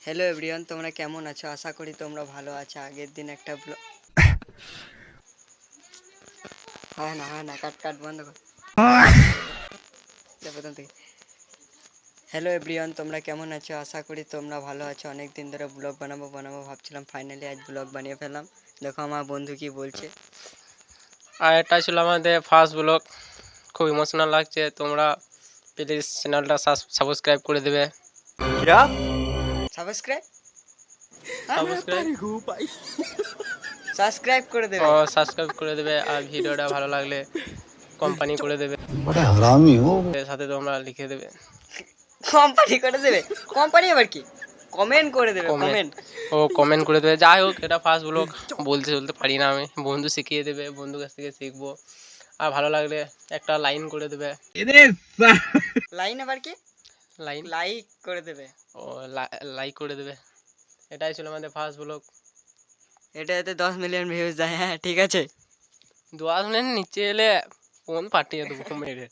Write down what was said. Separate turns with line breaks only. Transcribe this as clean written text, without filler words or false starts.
Hello everyone, তোমরা কেমন আছো? আশা করি তোমরা ভালো আছো। আগের দিন একটা ব্লগ হয় না কাট কাট বন্ধ কর। প্রথম থেকে। হ্যালো এভরিওয়ান, তোমরা কেমন আছো? আশা করি তোমরা ভালো আছো। অনেক দিন ধরে ব্লগ বানাবো ভাবছিলাম, ফাইনালি আজ ব্লগ বানিয়ে ফেললাম। দেখো আমার বন্ধু কি বলছে।
আর এটা ছিল আমাদের ফার্স্ট ব্লগ। খুব ইমোশনাল লাগছে। তোমরা প্লিজ চ্যানেলটা সাবস্ক্রাইব করে দেবে।
সাবস্ক্রাইব
সাবস্ক্রাইব
করে
ও
দেবে।
সাবস্ক্রাইব করে দেবে। আর ভিডিওটা ভালো লাগলে কোম্পানি করে দেবে,
बड़ा हरामी हो।
এর সাথে তোমরা লিখে দেবে
কোম্পানি করে দেবে। কোম্পানি আবার কি? কমেন্ট করে দেবে,
কমেন্ট।
কমেন্ট।
কমেন্ট করে দেবে। যাই হোক, এটা ফার্স্ট ব্লগ, বলতে চলতে পারি না আমি। বন্ধু শিখিয়ে দেবে, বন্ধুর কাছ থেকে শিখবো। আর ভালো লাগলে একটা লাইন করে দেবে।
লাইন আবার কি?
লাইন
লাইক করে দেবে।
ও লাইক করে দেবে। এটাই ছিল আমাদের ফার্স্ট ব্লগ।
এটা এতে 10 মিলিয়ন ভিউজ যায়। হ্যাঁ ঠিক আছে।
10 মিনিট নিচে এলে ফোন পাঠিয়ে দেবো মেরে।